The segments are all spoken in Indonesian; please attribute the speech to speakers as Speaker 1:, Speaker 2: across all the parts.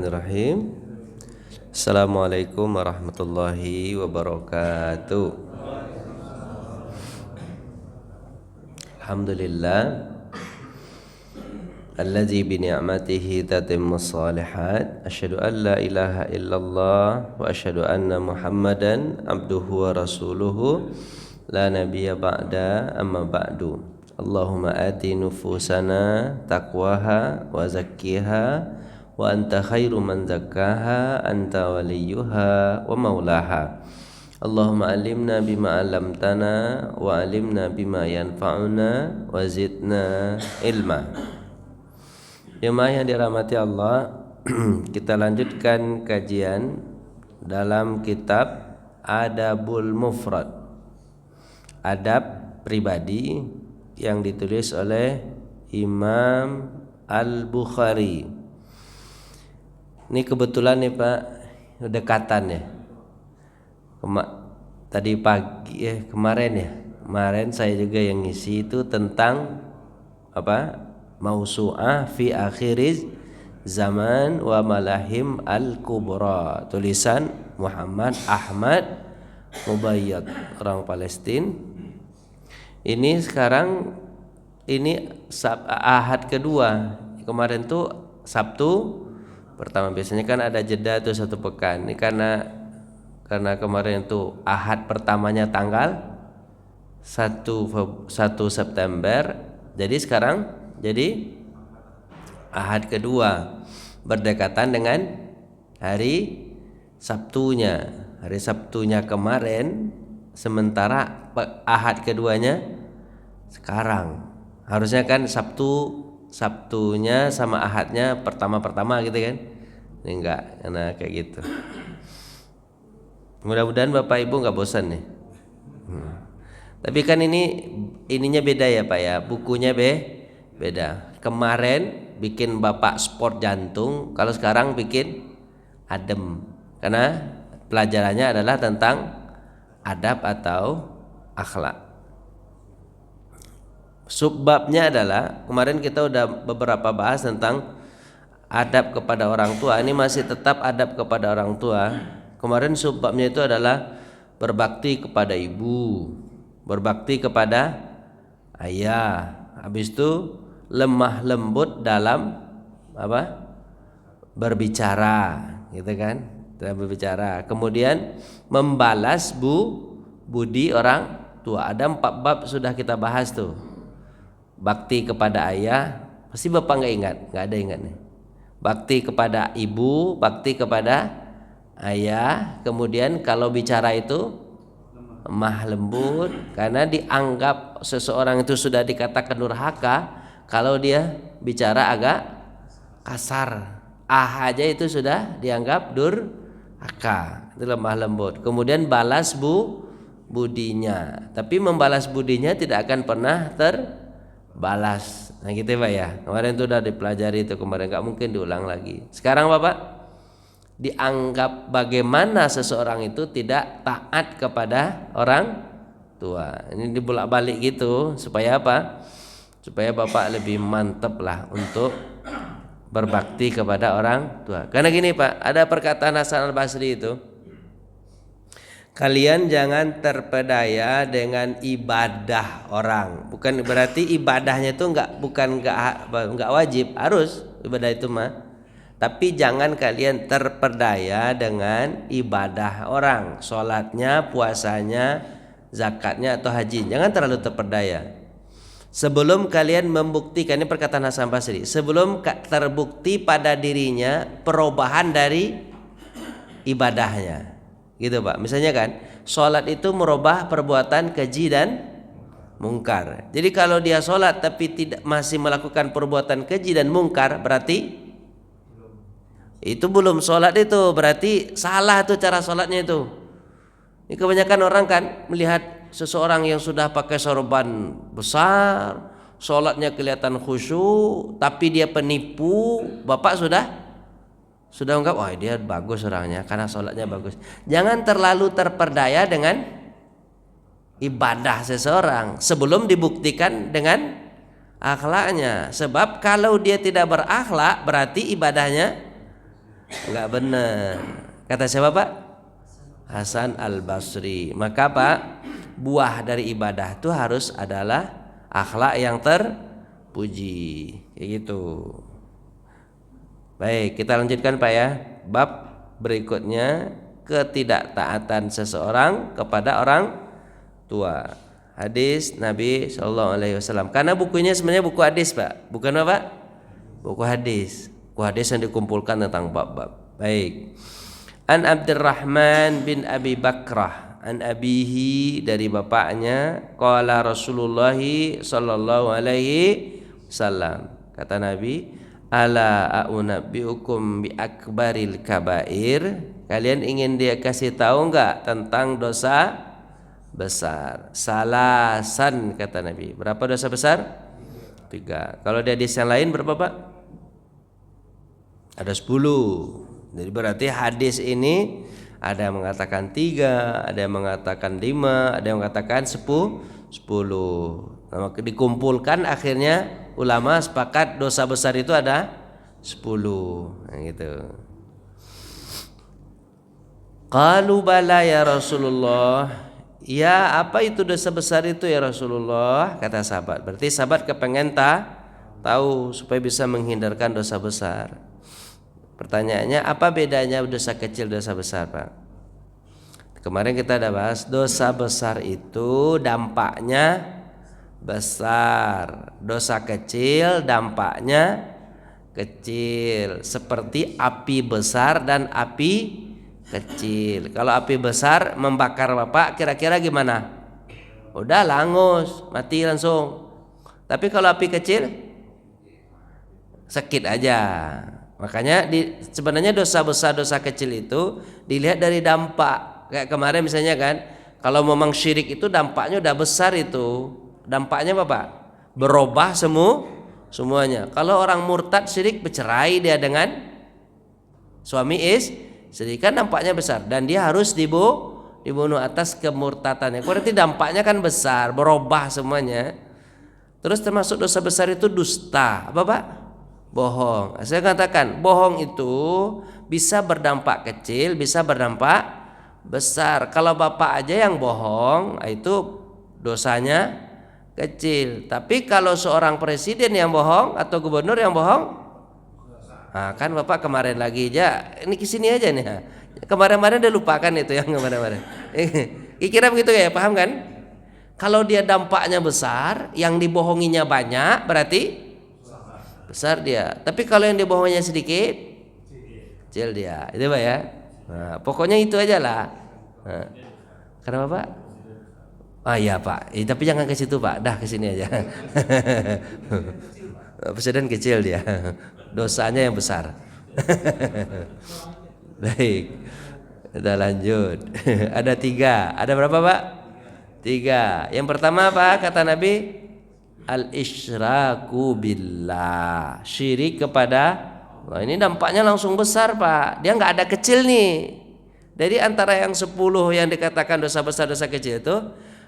Speaker 1: Bismillahirrahmanirrahim. Assalamualaikum warahmatullahi wabarakatuh. Alhamdulillah alladzi bi ni'matihi tatimmus shalihat. Asyhadu an la ilaha illallah wa asyhadu anna Muhammadan abduhu wa rasuluhu la nabiyya ba'da amma ba'du. Allahumma ati nufusana taqwaha wa zakkiha wa anta khairu man zakkaha anta waliyuha wa maulaha. Allahumma alimna bima 'allamtana wa alimna bima yanfa'una wa zidna ilma. Jemaah yang dirahmati Allah, kita lanjutkan kajian dalam kitab Adabul Mufrad, adab pribadi yang ditulis oleh Imam Al-Bukhari. Ini kebetulan nih Pak, dekatan ya. Tadi pagi kemarin ya. Kemarin saya juga yang ngisi itu tentang apa? Mausu'ah fi akhiriz zaman wa malahim al-kubra. Tulisan Muhammad Ahmad Mubayyad, orang Palestina. Ini sekarang Ahad kedua. Kemarin tuh Sabtu pertama, biasanya kan ada jeda tuh 1 pekan. Ini karena kemarin tuh Ahad pertamanya tanggal 1 September. Jadi sekarang jadi Ahad kedua berdekatan dengan hari Sabtunya. Hari Sabtunya kemarin, sementara Ahad keduanya sekarang. Harusnya kan Sabtunya sama Ahadnya pertama gitu kan. Ini enggak, karena kayak gitu. Mudah-mudahan Bapak Ibu enggak bosan nih. Tapi kan ininya beda ya Pak ya. Bukunya beda. Kemarin bikin Bapak sport jantung, kalau sekarang bikin adem. Karena pelajarannya adalah tentang adab atau akhlak. Subbabnya adalah, kemarin kita udah beberapa bahas tentang adab kepada orang tua. Ini masih tetap adab kepada orang tua. Kemarin subbabnya itu adalah berbakti kepada ibu, berbakti kepada ayah. Habis itu lemah lembut dalam berbicara, gitu kan? Dalam berbicara. Kemudian membalas budi orang tua. Ada 4 bab sudah kita bahas tuh. Bakti kepada ayah, pasti Bapak nggak ada ingat nih. Bakti kepada ibu, bakti kepada ayah. Kemudian kalau bicara itu lemah lembut, karena dianggap seseorang itu sudah dikatakan durhaka kalau dia bicara agak kasar. Aja itu sudah dianggap durhaka, itu lemah lembut. Kemudian balas budinya, tapi membalas budinya tidak akan pernah terbalas. Nah gitu Pak ya. Kemarin itu udah dipelajari itu, kemarin nggak mungkin diulang lagi. Sekarang Bapak, dianggap bagaimana seseorang itu tidak taat kepada orang tua. Ini dibolak-balik gitu supaya apa? Supaya Bapak lebih mantap lah untuk berbakti kepada orang tua. Karena gini Pak, ada perkataan Hasan Al-Basri itu, kalian jangan terpedaya dengan ibadah orang. Bukan berarti ibadahnya itu enggak wajib, harus ibadah itu mah. Tapi jangan kalian terpedaya dengan ibadah orang, sholatnya, puasanya, zakatnya atau haji. Jangan terlalu terpedaya. Sebelum kalian membuktikan, ini perkataan Hasan Basri, sebelum terbukti pada dirinya perubahan dari ibadahnya. Gitu Pak. Misalnya kan, sholat itu merubah perbuatan keji dan mungkar. Jadi kalau dia sholat tapi masih melakukan perbuatan keji dan mungkar, berarti itu belum sholat, itu berarti salah tuh cara sholatnya itu. Ini kebanyakan orang kan melihat seseorang yang sudah pakai sorban besar, sholatnya kelihatan khusyuk, tapi dia penipu. Bapak sudah anggap, wah dia bagus orangnya karena sholatnya bagus. Jangan terlalu terperdaya dengan ibadah seseorang sebelum dibuktikan dengan akhlaknya. Sebab kalau dia tidak berakhlak, berarti ibadahnya Enggak benar. Kata siapa Pak? Hasan Al-Basri. Maka Pak, buah dari ibadah itu harus adalah akhlak yang terpuji. Kayak gitu. Baik, kita lanjutkan Pak ya. Bab berikutnya, ketidaktaatan seseorang kepada orang tua. Hadis Nabi Shallallahu Alaihi Wasallam. Karena bukunya sebenarnya buku hadis Pak, bukan apa? Buku hadis. Buku hadis yang dikumpulkan tentang bab-bab. Baik. An Abdurrahman bin Abi Bakrah, an abihi, dari bapaknya, qala Rasulullah sallallahu alaihi wasallam, kata Nabi, ala a'unabbiukum bi akbaril kabair, kalian ingin dia kasih tahu enggak tentang dosa besar? Salasan, kata Nabi. Berapa dosa besar? 3. Kalau di hadis yang lain berapa Pak? Ada 10. Jadi berarti hadis ini ada yang mengatakan 3, ada yang mengatakan 5, ada yang mengatakan 10. Nah, dikumpulkan akhirnya ulama sepakat dosa besar itu ada 10. Nah, gitu. Qalu bala ya Rasulullah. Ya, apa itu dosa besar itu ya Rasulullah? Kata sahabat. Berarti sahabat kepengen tahu supaya bisa menghindarkan dosa besar. Pertanyaannya, apa bedanya dosa kecil dosa besar Pak? Kemarin kita udah bahas, dosa besar itu dampaknya besar, dosa kecil dampaknya kecil. Seperti api besar dan api kecil. Kalau api besar membakar Bapak, kira-kira gimana? Udah langus, mati langsung. Tapi kalau api kecil sakit aja. Makanya sebenarnya dosa besar dosa kecil itu dilihat dari dampak. Kayak kemarin misalnya kan, kalau memang syirik itu dampaknya udah besar itu. Dampaknya apa Pak? Berubah semuanya. Kalau orang murtad syirik, bercerai dia dengan suami istri, kan dampaknya besar dan dia harus dibunuh atas kemurtadannya. Berarti dampaknya kan besar, berubah semuanya. Terus termasuk dosa besar itu dusta. Apa Pak? Bohong. Saya katakan bohong itu bisa berdampak kecil, bisa berdampak besar. Kalau bapak aja yang bohong, itu dosanya kecil. Tapi kalau seorang presiden yang bohong atau gubernur yang bohong, nah kan bapak kemarin lagi aja, ini kesini aja nih. Kemarin-kemarin udah lupakan itu yang kemarin-kemarin. Kira begitu ya, paham kan? Kalau dia dampaknya besar, yang dibohonginya banyak, berarti besar dia. Tapi kalau yang dibohongnya sedikit, kecil dia. Itu Pak ya. Nah, pokoknya itu aja lah. Nah, kenapa Pak? Ah iya Pak. Tapi jangan ke situ Pak. Dah ke sini aja. Presiden kecil dia. Dosanya yang besar. Baik. Kita lanjut. Ada 3. Ada berapa Pak? 3. Yang pertama apa kata Nabi? Al-isyraku billah, syirik kepada Allah. Ini dampaknya langsung besar Pak. Dia nggak ada kecil nih. Jadi antara yang 10 yang dikatakan dosa besar dosa kecil itu,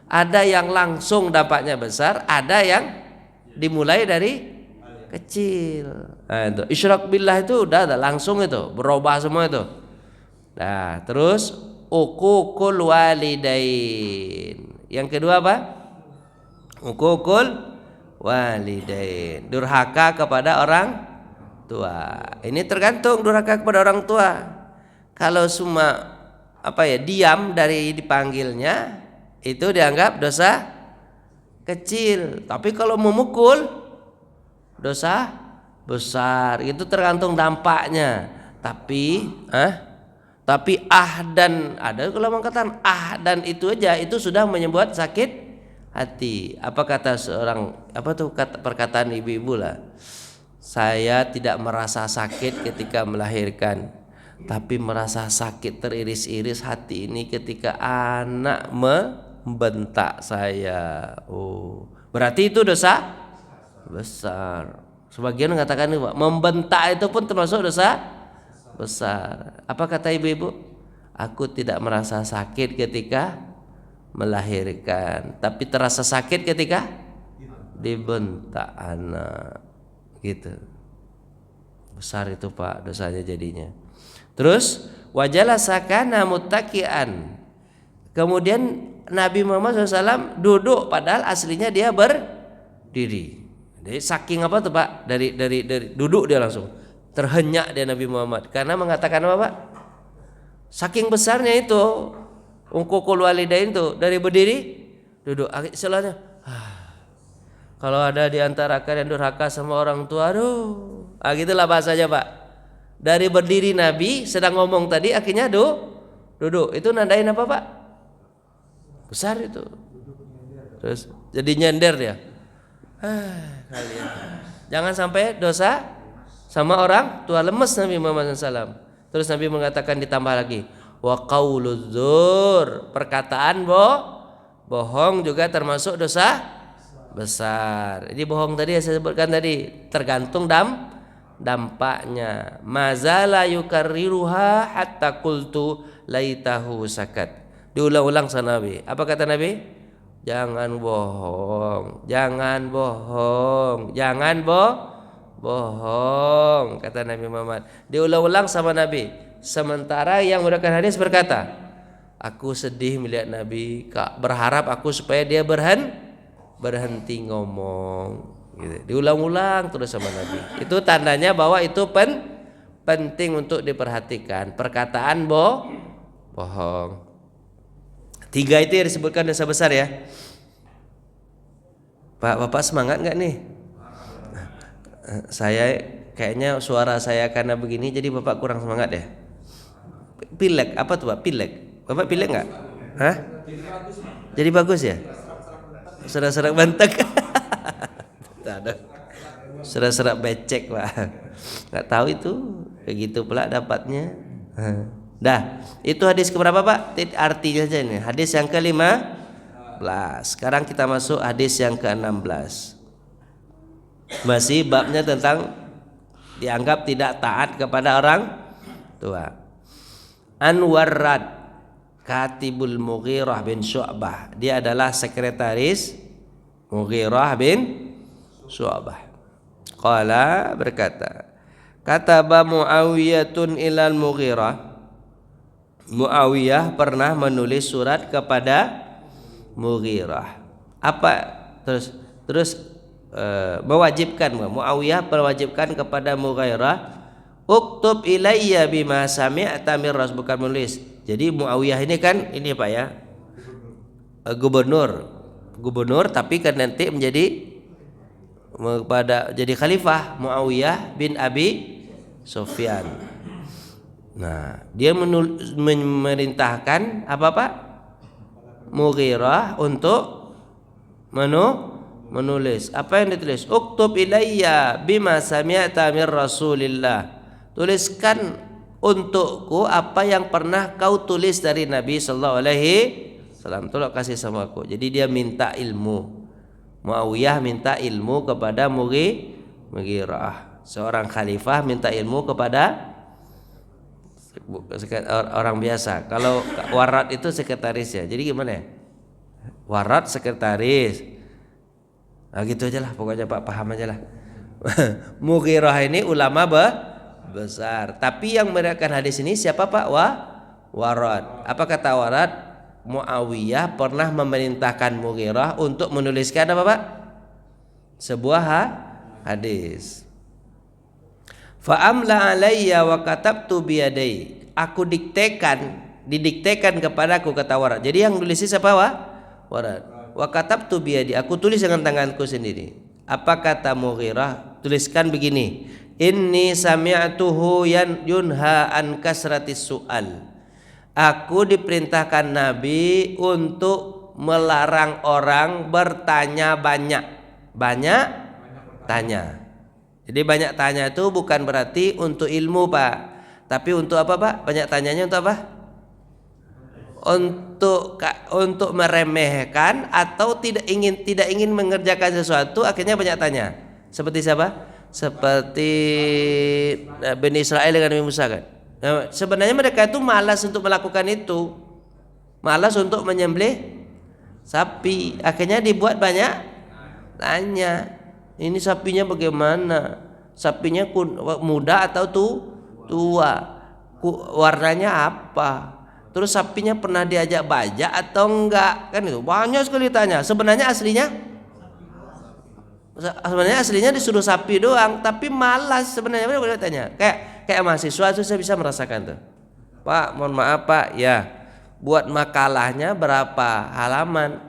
Speaker 1: ada yang langsung dampaknya besar, ada yang dimulai dari kecil. Nah, itu isyrak billah itu udah langsung itu berubah semua itu. Nah terus uququl walidain. Yang kedua apa? Uququl walidain, durhaka kepada orang tua. Ini tergantung durhaka kepada orang tua. Kalau cuma diam dari dipanggilnya, itu dianggap dosa kecil. Tapi kalau memukul, dosa besar. Itu tergantung dampaknya. Tapi dan ada kalau mengatakan dan itu aja itu sudah menyebut sakit hati. Apa kata perkataan ibu-ibu lah, saya tidak merasa sakit ketika melahirkan, tapi merasa sakit teriris-iris hati ini ketika anak membentak saya. Oh, berarti itu dosa besar. Sebagian mengatakan membentak itu pun termasuk dosa besar. Apa kata ibu-ibu? Aku tidak merasa sakit ketika melahirkan, tapi terasa sakit ketika dibentak anak. Gitu. Besar itu Pak dosanya jadinya. Terus wajalasa kana muttaqian. Kemudian Nabi Muhammad SAW duduk padahal aslinya dia berdiri. Jadi saking apa tuh Pak? Dari duduk dia langsung terhenyak dia Nabi Muhammad karena mengatakan apa Pak? Saking besarnya itu uququl walidain itu dari berdiri duduk. Istilahnya kalau ada di antara kalian durhaka sama orang tua, aduh, gitulah bahasanya Pak. Dari berdiri Nabi sedang ngomong tadi akhirnya duduk. Itu nandain apa Pak? Besar itu. Terus jadi nyender dia. Kalian. Jangan sampai dosa sama orang tua, lemes Nabi Muhammad SAW. Terus Nabi mengatakan ditambah lagi, wa qauludz zur, perkataan bohong juga termasuk dosa besar. Jadi bohong tadi saya sebutkan tadi tergantung dampaknya. Mazala yukarriruha hatta qultu laitahu sakat. Diulang-ulang sama Nabi. Apa kata Nabi? Jangan bohong, jangan bohong, kata Nabi Muhammad. Diulang-ulang sama Nabi. Sementara yang meriwayatkan hadis berkata, aku sedih melihat Nabi, berharap aku supaya dia berhenti ngomong. Gitu. Diulang-ulang terus sama Nabi. Itu tandanya bahwa itu penting untuk diperhatikan. Perkataan bohong. 3 itu yang disebutkan dosa besar ya. Pak, Bapak semangat nggak nih? Saya kayaknya suara saya karena begini jadi Bapak kurang semangat ya. Pilek apa tuh Pak? Pilek. Bapak pilek nggak? Hah? Jadi bagus ya? Serak-serak bantek. Serak-serak becek Pak. Nggak tahu itu kayak gitu pula dapatnya. Dah, itu hadis keberapa Pak? Artinya aja ini. Hadis yang ke-15. Sekarang kita masuk hadis yang ke-16. Masih babnya tentang dianggap tidak taat kepada orang tua. Anwarrad Katibul Mughirah bin Syu'bah. Dia adalah sekretaris Mughirah bin Syu'bah. Qala berkata, kataba Muawiyatun ilal Mughirah. Muawiyah pernah menulis surat kepada Mughirah. Apa terus mewajibkan Muawiyah mewajibkan kepada Mughirah, uktub ilayya bima sami'ta min Rasul, bukan menulis. Jadi Muawiyah ini kan ini Pak ya, gubernur tapi kan nanti jadi khalifah Muawiyah bin Abi Sufyan. Nah, dia memerintahkan apa Pak? Mughirah untuk menulis. Apa yang ditulis? Uktub ilayya bima sami'ta min Rasulillah. Tuliskan untukku apa yang pernah kau tulis dari Nabi sallallahu alaihi wasallam. Tolong kasih sama aku. Jadi dia minta ilmu. Muawiyah minta ilmu kepada Mughirah. Seorang khalifah minta ilmu kepada orang biasa. Kalau warat itu sekretaris ya. Jadi gimana ya? Warat sekretaris. Nah gitu aja lah. Pokoknya Pak paham aja lah. Mughirah ini ulama besar. Tapi yang meriwayatkan hadis ini siapa Pak? Warat. Apa kata Warat? Muawiyah pernah memerintahkan Mughirah untuk menuliskan apa Pak? Sebuah hadis. Fa'amla alayya wa katabtu biyadai. Aku didiktekan kepadaku, kata Warat. Jadi yang nulis siapa Warat. Wa katabtu biyadi, aku tulis dengan tanganku sendiri. Apa kata Mughirah? Tuliskan begini. Inni sami'tuhu yunha an kasratis su'al. Aku diperintahkan Nabi untuk melarang orang bertanya banyak tanya. Jadi banyak tanya itu bukan berarti untuk ilmu Pak, tapi untuk apa Pak? Banyak tanyanya untuk apa? Untuk meremehkan atau tidak ingin mengerjakan sesuatu, akhirnya banyak tanya. Seperti siapa? Seperti Bani Israel dengan Nabi Musa kan. Nah, sebenarnya mereka itu malas untuk melakukan itu, malas untuk menyembelih sapi. Akhirnya dibuat banyak tanya. Ini sapinya bagaimana? Sapinya muda atau tua? warnanya apa, terus sapinya pernah diajak bajak atau enggak, kan itu banyak sekali tanya. Sebenarnya aslinya disuruh sapi doang, tapi malas sebenarnya boleh tanya. Kayak mahasiswa itu saya bisa merasakan tuh. Pak, mohon maaf Pak, ya buat makalahnya berapa halaman?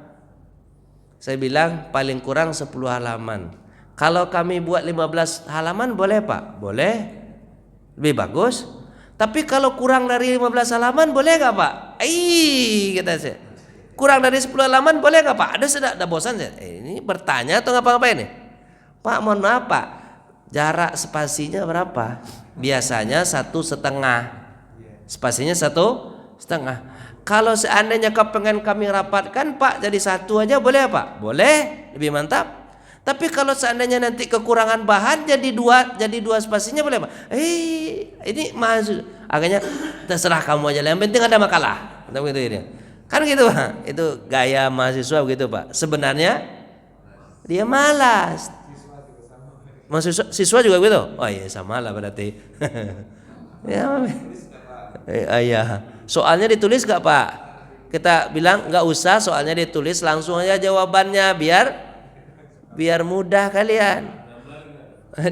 Speaker 1: Saya bilang paling kurang 10 halaman. Kalau kami buat 15 halaman boleh Pak? Boleh. Lebih bagus. Tapi kalau kurang dari 15 halaman boleh gak Pak? Kata saya. Kurang dari 10 halaman boleh gak Pak? Ada bosan saya. Ini bertanya atau ngapa-ngapain nih? Pak, mohon maaf Pak, jarak spasinya berapa? Biasanya 1,5. Spasinya 1,5. Kalau seandainya pengen kami rapatkan Pak jadi 1 aja boleh Pak? Boleh, lebih mantap. Tapi kalau seandainya nanti kekurangan bahan jadi 2 spasinya boleh Pak? Ini masuk. Akhirnya terserah kamu aja lah, yang penting ada makalah. Begitu ini. Kan gitu Pak. Itu gaya mahasiswa begitu Pak. Sebenarnya dia malas. Siswa juga gitu. Oh iya sama lah berarti. Ya. Soalnya ditulis gak Pak? Kita bilang nggak usah soalnya ditulis, langsung aja jawabannya biar mudah kalian.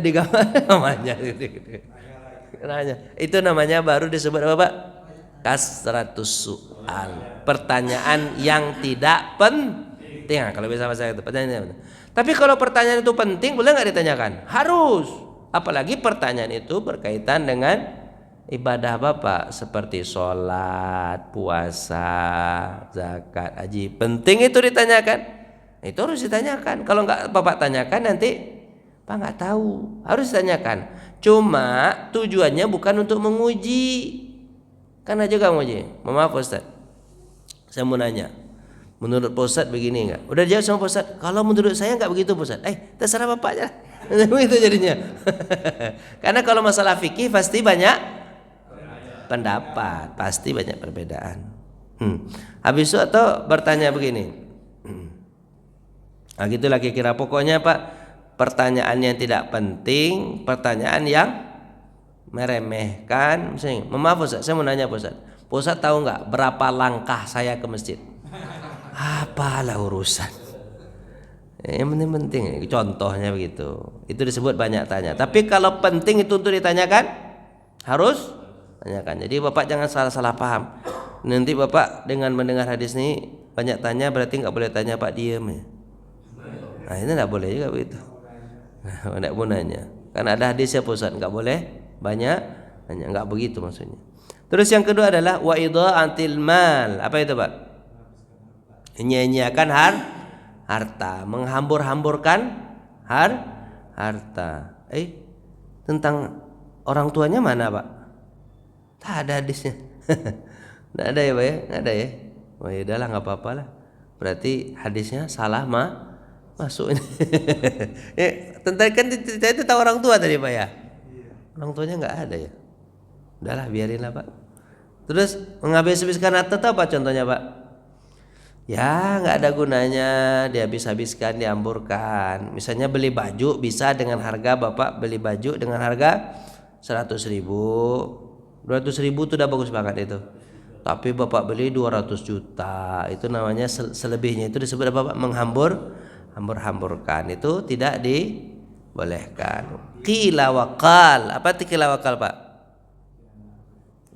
Speaker 1: Digambar namanya. Itu namanya baru disebut apa Pak? Kasratus soal. Pertanyaan yang tidak penting. Kalau bisa bahasa itu pertanyaan. Tapi kalau pertanyaan itu penting boleh nggak ditanyakan? Harus. Apalagi pertanyaan itu berkaitan dengan ibadah Bapak seperti sholat, puasa, zakat, haji. Penting itu ditanyakan. Itu harus ditanyakan. Kalau nggak Bapak tanyakan nanti Pak nggak tahu. Harus ditanyakan. Cuma tujuannya bukan untuk menguji. Karena juga menguji. Maaf Ustaz, saya mau nanya. Menurut Pak Ustaz begini enggak? Udah jawab sama Pak Ustaz. Kalau menurut saya enggak begitu Pak Ustaz. Terserah Bapak aja. Begitu jadinya. Karena kalau masalah fikih pasti banyak pendapat, pasti banyak perbedaan. Habis itu atau bertanya begini. Nah gitulah kira-kira pokoknya Pak, pertanyaan yang tidak penting, pertanyaan yang meremehkan. Misalnya, maaf Ustaz, saya mau nanya Pak Ustaz. Pak Ustaz tahu nggak berapa langkah saya ke masjid? Apalah urusan. Yang penting contohnya begitu. Itu disebut banyak tanya. Tapi kalau penting itu untuk ditanyakan, harus tanyakan. Jadi Bapak jangan salah paham. Nanti Bapak dengan mendengar hadis ini banyak tanya, berarti nggak boleh tanya Pak, diam ya. Nah ini nggak boleh juga begitu. Nggak mau nanya. Kan ada hadisnya Pak Ustaz, nggak boleh banyak tanya, nggak begitu maksudnya. Terus yang kedua adalah wa idha'atil mal. Apa itu Pak? Menyia-nyiakan harta, menghambur-hamburkan harta. Tentang orang tuanya mana Pak? Tak ada hadisnya. Nggak ada ya Pak ya? Nggak ada ya? Oh ya udahlah nggak apa-apa lah. Berarti hadisnya salah masuk. Tentang kan cerita itu tahu orang tua tadi Pak ya? Orang tuanya nggak ada ya? Udahlah biarin lah Pak. Terus menghabis-habiskan harta itu apa contohnya Pak? Ya nggak ada gunanya, dihabis-habiskan, dihamburkan. Misalnya beli baju bisa dengan harga Bapak beli baju dengan harga 100.000, 200.000 itu udah bagus banget itu. Tapi Bapak beli 200 juta, itu namanya selebihnya itu disebut apa Pak? Menghambur-hamburkan. Itu tidak dibolehkan. Qila waqal. Apa itu qila waqal Pak?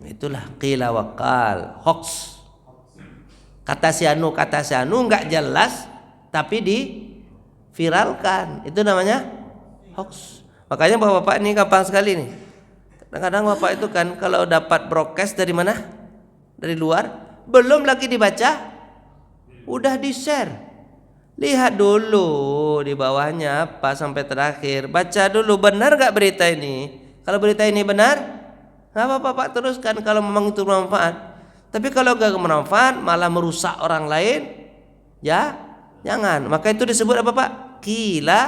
Speaker 1: Itulah qila waqal, hoax. Kata si anu nggak jelas tapi diviralkan. Itu namanya hoax. Makanya Bapak ini gampang sekali nih. Kadang-kadang Bapak itu kan kalau dapat broadcast dari mana? Dari luar, belum lagi dibaca, udah di-share. Lihat dulu di bawahnya apa sampai terakhir. Baca dulu benar nggak berita ini. Kalau berita ini benar, nggak apa-apa Pak, teruskan kalau memang itu bermanfaat. Tapi kalau gak bermanfaat malah merusak orang lain, ya jangan. Maka itu disebut apa Pak? Qila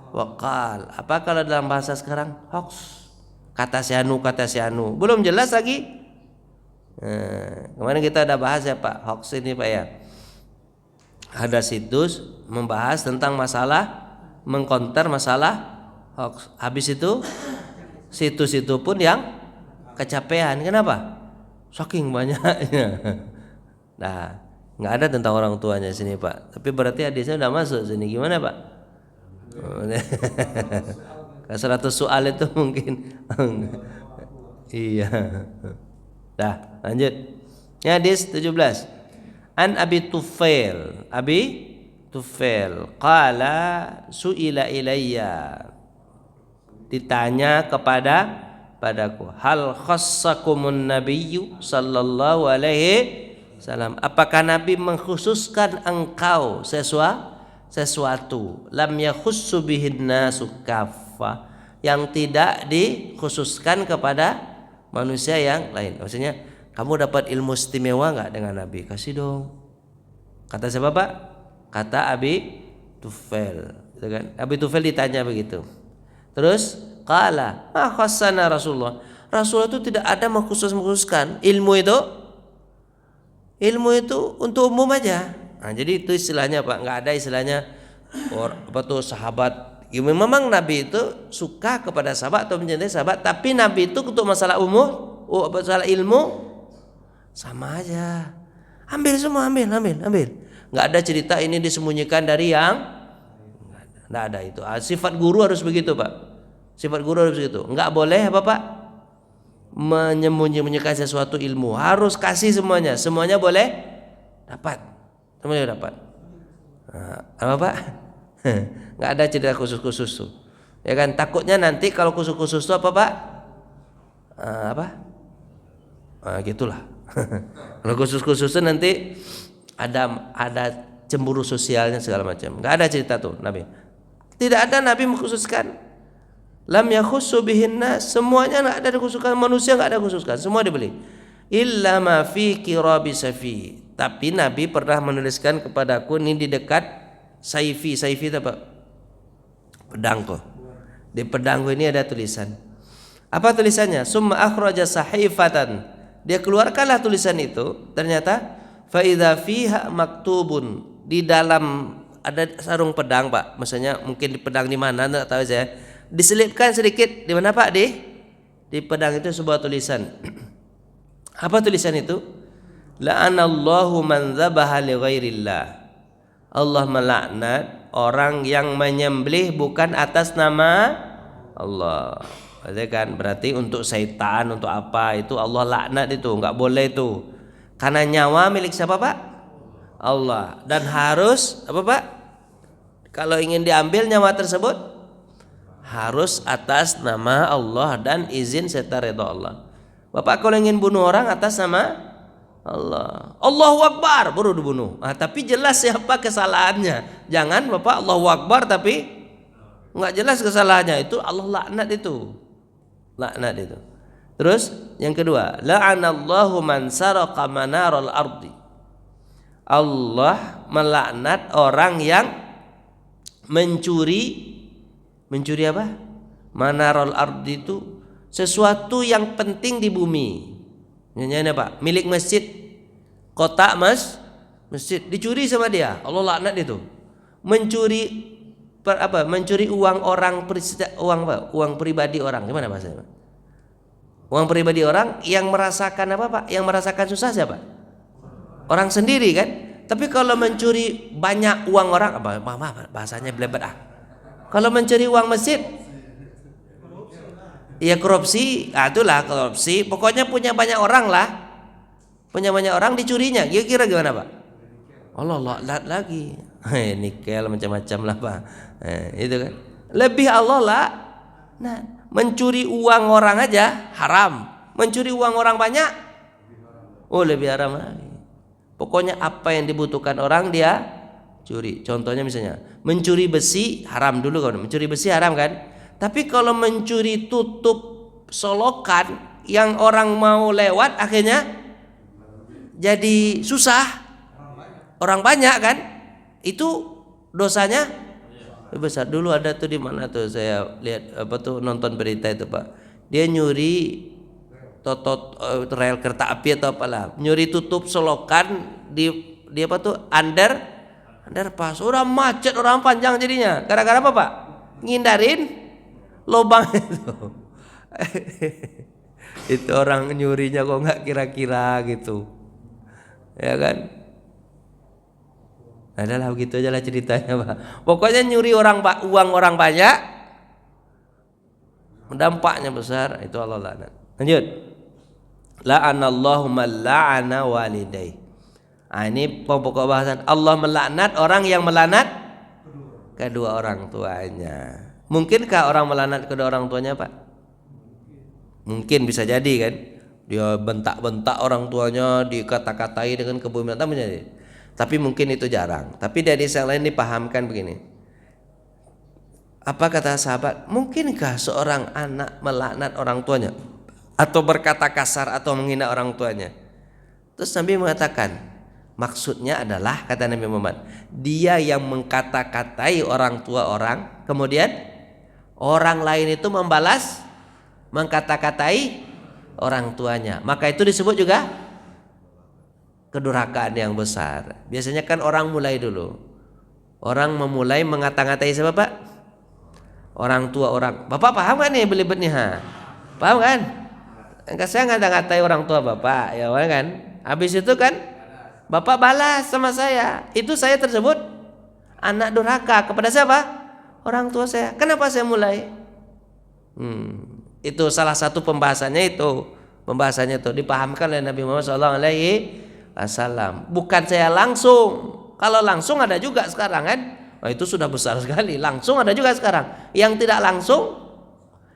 Speaker 1: waqal. Apa kalau dalam bahasa sekarang? Hoax. Kata si anu. Belum jelas lagi. Kemarin kita ada bahas ya Pak, hoax ini Pak ya. Ada situs membahas tentang masalah, mengkonter masalah hoax. Habis itu situs itu pun yang kecapean. Kenapa? Saking banyaknya. Nah, nggak ada tentang orang tuanya sini Pak. Tapi berarti hadisnya udah masuk sini. Gimana Pak? 100 soal itu mungkin. Iya. Dah, lanjut. Hadis 17. An Abi Tufail. Abi Tufail qala su'ila ilayya. Ditanya padaku, hal khassakumun nabiyyu sallallahu alaihi wasallam, apakah Nabi mengkhususkan engkau sesuatu lam yakhussu bihin nasu kaffa, yang tidak dikhususkan kepada manusia yang lain. Maksudnya, kamu dapat ilmu istimewa enggak dengan Nabi? Kasih dong. Kata siapa Pak? Kata Abi Tufail, gitu kan? Abi Tufail ditanya begitu. Terus qala ma khassana Rasulullah. Rasulullah itu tidak ada mengkhususkan ilmu itu. Ilmu itu untuk umum aja. Nah, jadi itu istilahnya Pak, enggak ada istilahnya sahabat. Ya, memang Nabi itu suka kepada sahabat atau mencintai sahabat, tapi Nabi itu untuk masalah umum, masalah ilmu sama aja. Ambil semua, ambil. Enggak ada cerita ini disembunyikan dari yang enggak ada itu. Sifat guru harus begitu, Pak. Sifat guru harus begitu. Enggak boleh apa, Pak? Menyembunyikan sesuatu ilmu. Harus kasih semuanya. Semuanya boleh dapat. Semuanya dapat. Nah, apa, Pak? Enggak ada cerita khusus-khusus tuh. Ya kan, takutnya nanti kalau khusus-khusus itu apa, Pak? Gitulah. Kalau khusus-khusus itu nanti ada cemburu sosialnya segala macam. Enggak ada cerita tuh Nabi. Tidak ada Nabi mengkhususkan. Lam yakhussu bihinna, semuanya enggak ada dikhususkan, manusia enggak ada dikhususkan, semua dibeli. Illa ma fi qirabi safi. Tapi Nabi pernah menuliskan kepadaku ini di dekat saifi. Saifi itu apa? Pedangku. Di pedangku ini ada tulisan. Apa tulisannya? Summa akhraja sahifatan. Dia keluarkanlah tulisan itu, ternyata fa idza fiha maktubun, di dalam ada sarung pedang, Pak. Maksudnya mungkin di pedang di mana enggak tahu saya. Diselipkan sedikit di mana, Pak? Di pedang itu sebuah tulisan. Apa tulisan itu? La'anallahu man dzabaha li ghairillah. Allah melaknat orang yang menyembelih bukan atas nama Allah. Berarti untuk syaitan, untuk apa itu Allah laknat, itu enggak boleh itu. Karena nyawa milik siapa, Pak? Allah. Dan harus apa, Pak? Kalau ingin diambil nyawa tersebut harus atas nama Allah dan izin serta ridha Allah. Bapak kalau ingin bunuh orang atas nama Allah, Allahu Akbar baru dibunuh. Tapi jelas siapa kesalahannya. Jangan Bapak Allahu Akbar tapi enggak jelas kesalahannya, itu Allah laknat itu. Laknat itu. Terus yang kedua, la'anallahu man saraqa manaral ardi. Allah melaknat orang yang mencuri apa? Manarul ardi itu sesuatu yang penting di bumi. Ini Pak, milik masjid, kotak masjid dicuri sama dia. Allah laknat itu. Mencuri mencuri uang orang, uang pribadi orang. Gimana bahasanya, Pak? Uang pribadi orang yang merasakan apa, Pak? Yang merasakan susah siapa? Orang sendiri kan? Tapi kalau mencuri banyak uang orang, bahasanya belebet ah. Kalau mencuri uang masjid, ya korupsi, itulah korupsi. Pokoknya punya banyak orang lah, punya banyak orang dicurinya. Kira-kira gimana, Pak? Allah laknat lagi. Nikel macam-macam lah, Pak. Itu kan. Lebih Allah lah. Nah, mencuri uang orang aja haram. Mencuri uang orang banyak, lebih haram lagi. Pokoknya apa yang dibutuhkan orang dia curi. Contohnya misalnya mencuri besi haram dulu kan, mencuri besi haram kan. Tapi kalau mencuri tutup solokan yang orang mau lewat akhirnya jadi susah, orang banyak kan, itu dosanya besar. Dulu ada tuh di mana tuh saya lihat nonton berita itu, Pak. Dia nyuri rel kereta api atau apalah, nyuri tutup solokan di apa tuh underpass. Udah macet, orang panjang jadinya. Gara-gara apa, Pak? Ngindarin lubang itu. Itu orang nyurinya kok nggak kira-kira gitu, ya kan? Adalah begitu aja lah ceritanya, Pak. Pokoknya nyuri uang orang banyak, dampaknya besar, itu Allah laknat. Lanjut. La'anallahu man la'ana walidayh. Ini pokok bahasan. Allah melaknat orang yang melaknat kedua orang tuanya. Mungkinkah orang melaknat kedua orang tuanya, Pak? Mungkin, bisa jadi kan. Dia bentak-bentak orang tuanya, dikata-katai dengan kebumian, menjadi. Tapi mungkin itu jarang. Tapi dari yang lain dipahamkan begini. Apa kata sahabat? Mungkinkah seorang anak melaknat orang tuanya atau berkata kasar atau menghina orang tuanya? Terus Nabi mengatakan, maksudnya adalah, kata Nabi Muhammad, dia yang mengkata-katai orang tua orang, kemudian orang lain itu membalas mengkata-katai orang tuanya, maka itu disebut juga kedurhakaan yang besar. Biasanya kan orang mulai dulu, orang memulai mengata-ngatai siapa, Pak? Orang tua orang. Bapak paham kan nih belibet nih, paham kan? Enggak, saya ngata-ngatai orang tua Bapak, ya kan? Habis itu kan Bapak balas sama saya, itu saya tersebut anak durhaka kepada siapa? Orang tua saya. Kenapa saya mulai? Itu salah satu pembahasannya itu dipahamkan oleh Nabi Muhammad SAW. Bukan saya langsung. Kalau langsung ada juga sekarang kan? Oh, itu sudah besar sekali. Langsung ada juga sekarang. Yang tidak langsung,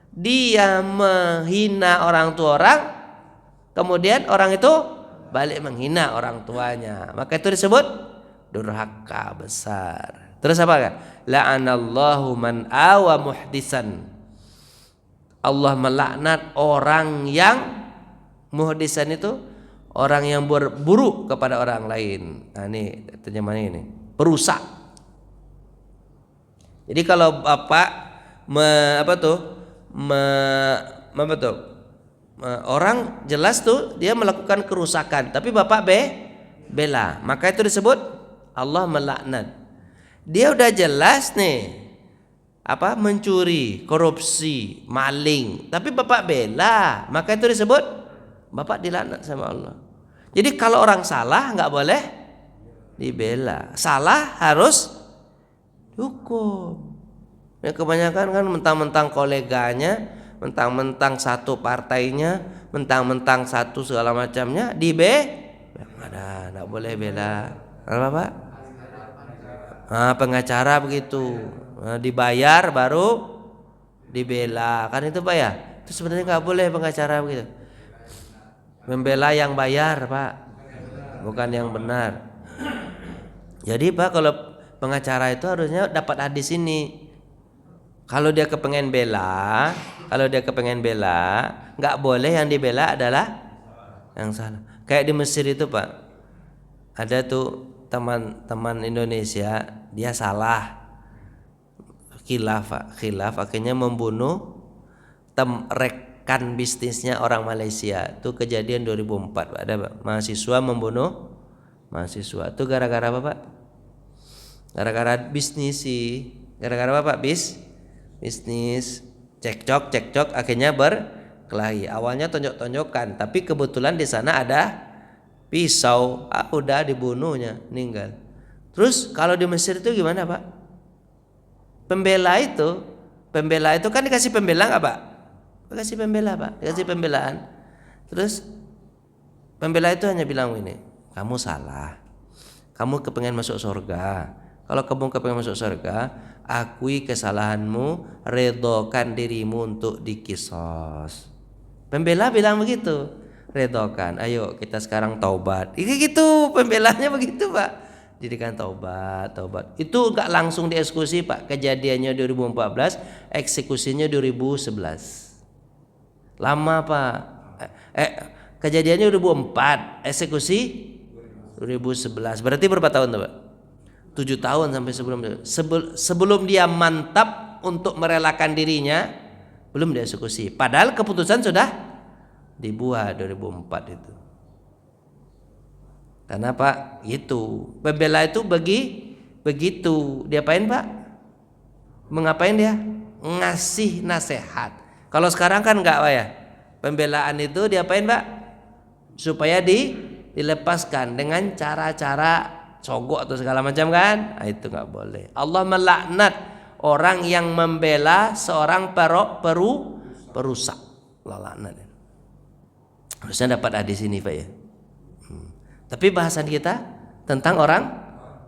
Speaker 1: dia menghina orang tua orang, kemudian orang itu balik menghina orang tuanya, maka itu disebut durhaka besar. Terus apa kan? La'anallahu man awa muhdisan. Allah melaknat orang yang muhdisan, itu orang yang berburuk kepada orang lain. Nah, ini terjemahannya ini, perusak. Jadi kalau Bapak orang jelas tuh dia melakukan kerusakan, tapi Bapak bela, maka itu disebut Allah melaknat. Dia udah jelas nih mencuri, korupsi, maling, tapi Bapak bela, maka itu disebut Bapak dilaknat sama Allah. Jadi kalau orang salah nggak boleh dibela, salah harus hukum. Ya, kebanyakan kan mentang-mentang koleganya, mentang-mentang satu partainya, mentang-mentang satu segala macamnya ada, nggak boleh bela. Apa, Pak? Pengacara begitu, dibayar baru dibela, kan itu, Pak ya? Itu sebenarnya nggak boleh pengacara begitu. Membela yang bayar, Pak, bukan yang benar. Jadi, Pak, kalau pengacara itu harusnya dapat hadis ini. Kalau dia kepengen bela, nggak boleh yang dibela adalah yang salah. Kayak di Mesir itu, Pak, ada tuh teman-teman Indonesia, dia salah, khilaf akhirnya membunuh rekan bisnisnya orang Malaysia. Itu kejadian 2004, Pak. Ada, Pak, mahasiswa membunuh mahasiswa. Itu gara-gara apa, Pak? Gara-gara bisnis sih. Gara-gara apa, Pak? Bisnis, cekcok akhirnya berkelahi. Awalnya tonjok-tonjokan, tapi kebetulan di sana ada pisau, udah dibunuhnya, meninggal. Terus kalau di Mesir itu gimana, Pak? Pembela itu kan dikasih pembela nggak, Pak? Dikasih pembela, Pak, dikasih pembelaan. Terus pembela itu hanya bilang ini, kamu salah, kamu kepengen masuk surga. Kalau kamu kepengen masuk surga, akui kesalahanmu, redokan dirimu untuk dikisos. Pembela bilang begitu, redokan, ayo kita sekarang taubat. Ini gitu, pembelanya begitu, Pak. Jadikan taubat. Itu enggak langsung dieksekusi, Pak. Kejadiannya 2014, eksekusinya 2011. Lama, Pak. Kejadiannya 2004, eksekusi 2011. Berarti berapa tahun tuh, Pak? 7 tahun sampai sebelum dia mantap untuk merelakan dirinya, belum dieksekusi. Padahal keputusan sudah dibuat 2004 itu. Karena, Pak, gitu. Pembela itu begitu. Diapain, Pak? Mengapain dia? Ngasih nasihat. Kalau sekarang kan enggak, Pak ya. Pembelaan itu diapain, Pak? Supaya dilepaskan dengan cara-cara sogok atau segala macam kan? Nah, itu nggak boleh. Allah melaknat orang yang membela seorang perusak. Allah laknat. Harusnya dapat hadis ini, Pak ya. Tapi bahasan kita tentang orang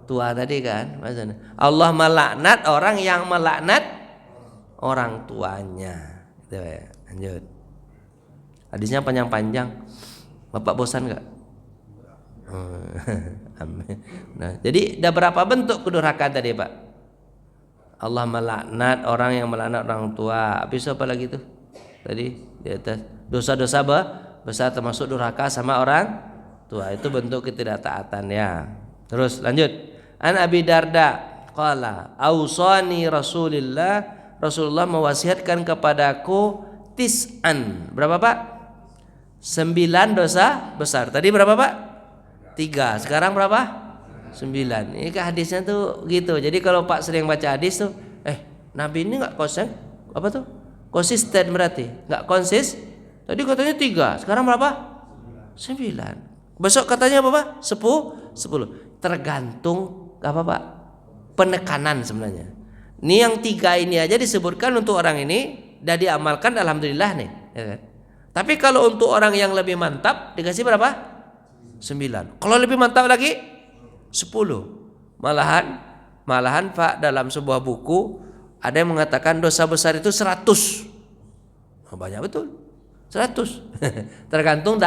Speaker 1: tua tadi kan, bahasannya. Allah melaknat orang yang melaknat orang tuanya. Itu ya. Lanjut. Hadisnya panjang-panjang. Bapak bosan nggak? Amin. Nah, jadi ada berapa bentuk kedurhakaan tadi, Pak? Allah melaknat orang yang melaknat orang tua. Habis apa lagi tuh? Tadi di atas dosa-dosa besar termasuk durhaka sama orang tua. Itu bentuk ketidaktaatan ya. Terus lanjut. An Abi Darda qala ausani Rasulullah mewasiatkan kepadaku tis'an. Berapa, Pak? 9 dosa besar. Tadi berapa, Pak? 3. Sekarang berapa? 9. Ini kan hadisnya tuh gitu. Jadi kalau Pak sering baca hadis tuh, Nabi ini enggak konsisten berarti. Enggak Tadi katanya 3. Sekarang berapa? 9. Besok katanya apa, Pak? 10. Tergantung apa, Pak? Penekanan sebenarnya. Ini yang 3 ini aja disebutkan untuk orang ini dan diamalkan, alhamdulillah nih, ya kan? Tapi kalau untuk orang yang lebih mantap dikasih berapa? 9. Kalau lebih mantap lagi 10. Malahan Pak, dalam sebuah buku ada yang mengatakan dosa besar itu 100. Banyak betul. 100. Tergantung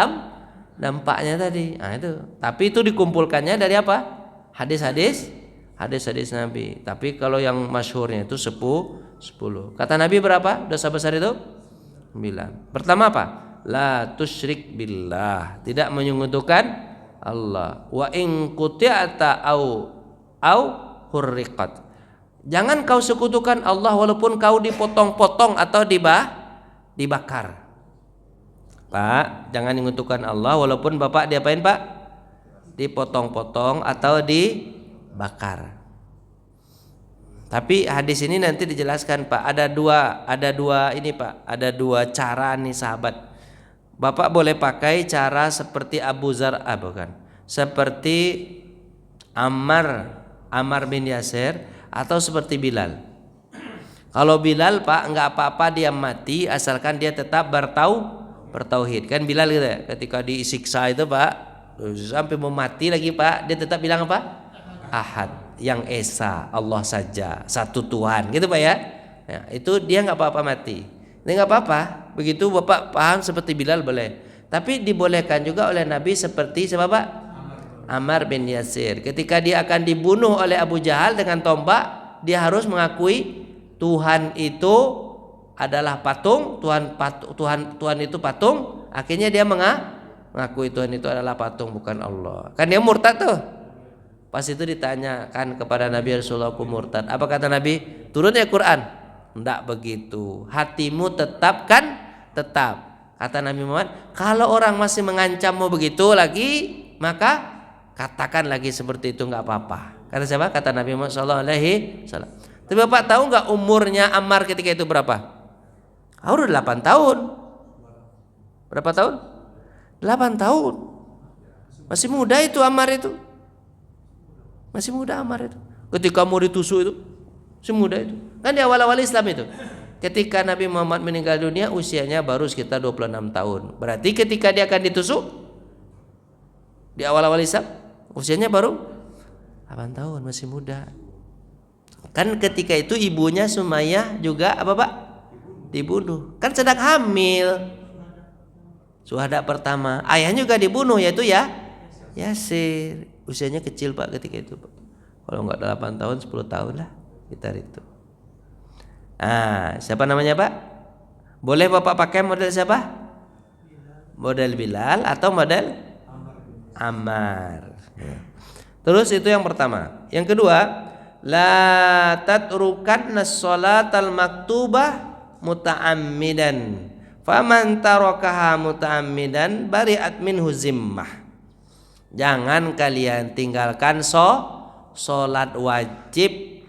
Speaker 1: dampaknya tadi. Nah, itu. Tapi itu dikumpulkannya dari apa? Hadis-hadis Nabi. Tapi kalau yang masyhurnya itu 10. Kata Nabi berapa dosa besar itu? 9. Pertama apa? La tusyrik billah, tidak menyekutukan Allah. Wa in quti'ata au hurriqat. Jangan kau sekutukan Allah walaupun kau dipotong-potong atau dibakar. Pak, jangan menyekutukan Allah walaupun Bapak diapain, Pak? Dipotong-potong atau dibakar. Tapi hadis ini nanti dijelaskan, Pak. Ada dua ini, Pak. Ada 2 cara nih sahabat. Bapak boleh pakai cara seperti Abu Zar, bukan. Seperti Ammar bin Yasir atau seperti Bilal. Kalau Bilal, Pak, enggak apa-apa dia mati asalkan dia tetap bertauhid. Kan Bilal gitu ya. Ketika disiksa itu, Pak, sampai mau mati lagi, Pak, dia tetap bilang apa? Ahad, yang esa, Allah saja, satu Tuhan, gitu, Pak ya. Ya, itu dia nggak apa-apa mati. Ini nggak apa-apa. Begitu Bapak paham seperti Bilal boleh. Tapi dibolehkan juga oleh Nabi seperti siapa, Pak? Ammar bin Yasir. Ketika dia akan dibunuh oleh Abu Jahal dengan tombak, dia harus mengakui Tuhan itu adalah patung, Tuhan itu patung. Akhirnya dia mengakui Tuhan itu adalah patung, bukan Allah. Kan dia murtad tuh. Pas itu ditanyakan kepada Nabi, Rasulullah aku murtad. Apa kata Nabi? Turun ya Quran. Enggak begitu. Hatimu tetap kan? Tetap. Kata Nabi Muhammad, kalau orang masih mengancammu begitu lagi, maka katakan lagi seperti itu, enggak apa-apa. Kata siapa? Kata Nabi Muhammad SAW. Tapi Bapak tahu enggak umurnya Ammar ketika itu berapa? Udah 8 tahun. Berapa tahun? 8 tahun. Masih muda itu Ammar itu. Masih muda Ammar itu. Ketika mau ditusuk itu, masih muda itu. Kan di awal-awal Islam itu. Ketika Nabi Muhammad meninggal dunia usianya baru sekitar 26 tahun. Berarti ketika dia akan ditusuk di awal-awal Islam usianya baru 8 tahun, masih muda. Kan ketika itu ibunya Sumayyah juga apa, Pak? Dibunuh. Kan sedang hamil. Syuhada pertama. Ayahnya juga dibunuh, yaitu Yasir. Usianya kecil, Pak, ketika itu, Pak. Kalau enggak 8 tahun, 10 tahun lah sekitar itu. Siapa namanya, Pak? Boleh Bapak pakai model siapa? Model Bilal atau model Ammar. Terus itu yang pertama. Yang kedua, la tatrukanna sholatal maktubah muta'ammidan. Faman tarakaha muta'ammidan bari'at minhu zimmah. Jangan kalian tinggalkan sholat wajib.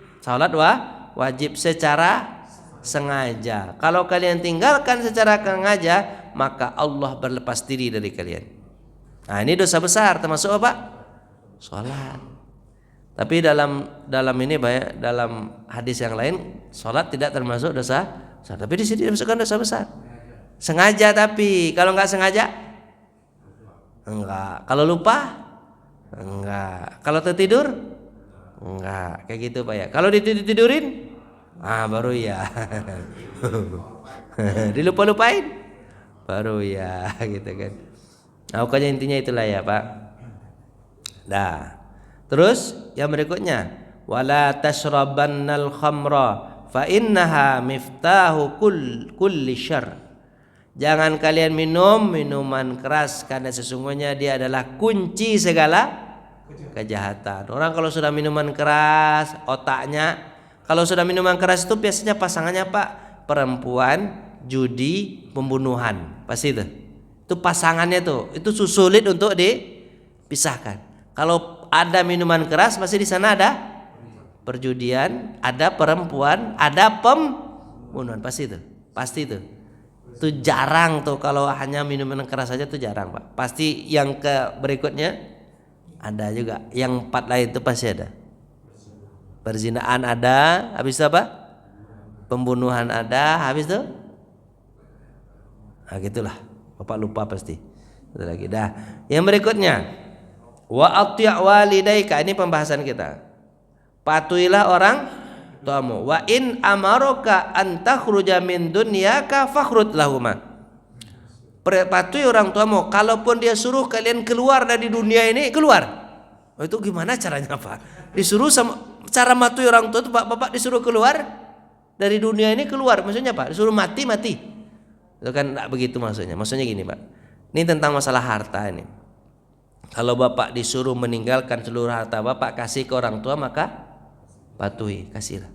Speaker 1: Wajib secara sengaja. Kalau kalian tinggalkan secara sengaja, maka Allah berlepas diri dari kalian. Nah, ini dosa besar termasuk apa? Salat. Tapi dalam ini banyak, dalam hadis yang lain salat tidak termasuk dosa besar. Tapi di sini dimasukkan dosa besar. Sengaja, tapi kalau nggak sengaja enggak. Kalau lupa enggak. Kalau tertidur enggak. Kayak gitu Pak ya. Kalau ditidurin baru ya. Dilupa-lupain baru ya gitu kan. Nah, pokoknya intinya itulah ya Pak. Nah, terus yang berikutnya, wala tashrabannal khamra fa innaha miftahu kulli syarr. Jangan kalian minum minuman keras karena sesungguhnya dia adalah kunci segala kejahatan. Orang kalau sudah minuman keras, otaknya kalau sudah minuman keras itu biasanya pasangannya Pak, perempuan, judi, pembunuhan. Pasti itu. Itu pasangannya tuh. Itu sulit untuk dipisahkan. Kalau ada minuman keras pasti di sana ada perjudian, ada perempuan, ada pembunuhan. Pasti itu. Pasti itu. Itu jarang tuh kalau hanya minuman keras saja tuh jarang Pak. Pasti yang ke berikutnya ada juga. Yang 4 lain itu pasti ada. Perzinaan ada, habis itu apa? Pembunuhan ada, habis itu? Nah gitulah. Bapak lupa pasti. Itu lagi. Dah. Yang berikutnya, wa ati' walidaika, ini pembahasan kita. Patuhilah orang tuamu. Wa in amaroka an takhruja min dunyaka fakhrud lahuma. Patuhi orang tuamu, kalaupun dia suruh kalian keluar dari dunia ini, keluar. Oh, itu gimana caranya Pak? Disuruh sama cara matuhi orang tua itu Bapak disuruh keluar dari dunia ini, keluar. Maksudnya Pak, disuruh mati. Itu kan enggak begitu maksudnya. Maksudnya gini Pak. Ini tentang masalah harta ini. Kalau Bapak disuruh meninggalkan seluruh harta Bapak kasih ke orang tua, maka patuhi, kasihlah.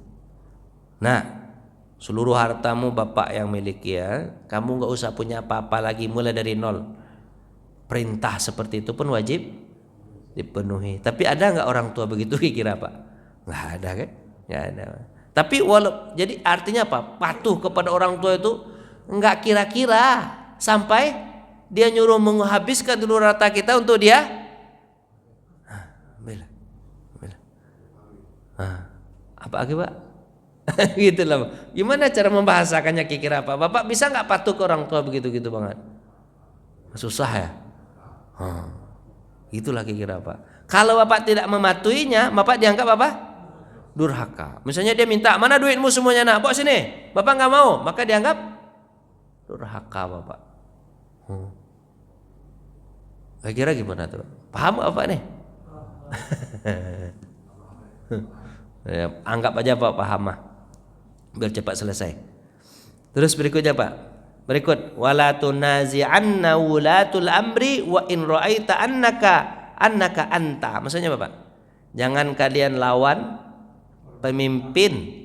Speaker 1: Nah, seluruh hartamu Bapak yang miliki ya. Kamu enggak usah punya apa-apa lagi, mulai dari nol. Perintah seperti itu pun wajib dipenuhi. Tapi ada enggak orang tua begitu kira Pak? Enggak ada kan? Enggak ada. Tapi jadi artinya apa? Patuh kepada orang tua itu enggak kira-kira sampai dia nyuruh menghabiskan seluruh harta kita untuk dia. Apa lagi Pak? Gitu lah. Gimana cara membahasakannya kira-kira apa? Bapak bisa nggak patuh ke orang tua begitu-gitu banget? Susah ya. Itulah kira-kira Pak. Kalau Bapak tidak mematuhinya, Bapak dianggap apa? Durhaka. Misalnya dia minta, mana duitmu semuanya nak? Bawa sini. Bapak nggak mau, maka dianggap durhaka Bapak. Kira-kira gimana tuh? Paham apa nih? Ya, anggap aja Pak paham mah. Biar cepat selesai. Terus berikutnya Pak. Berikut, wala tunazi'anna wulatul amri wa in ra'aita annaka anta. Maksudnya Bapak, jangan kalian lawan pemimpin.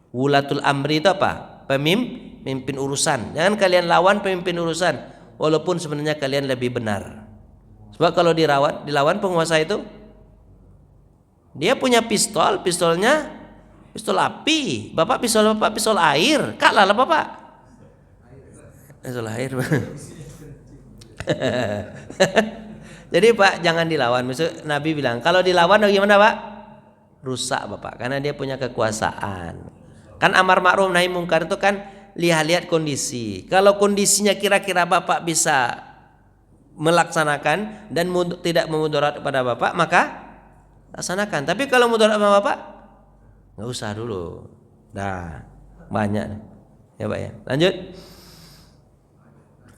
Speaker 1: Wulatul amri itu apa? Pemimpin urusan. Jangan kalian lawan pemimpin urusan walaupun sebenarnya kalian lebih benar. Sebab kalau dilawan penguasa itu, dia punya pistolnya pistol api. Bapak pistol air. Kalah lah Bapak. Pistol air. Jadi Pak jangan dilawan. Maksud Nabi bilang kalau dilawan bagaimana Pak? Rusak Bapak. Karena dia punya kekuasaan. Kan amar ma'ruf nahi mungkar itu kan lihat kondisi. Kalau kondisinya kira-kira Bapak bisa melaksanakan dan tidak memudarat kepada Bapak, maka laksanakan. Tapi kalau mudarat sama Bapak, nggak usah dulu. Nah, banyak ya Pak ya. Lanjut.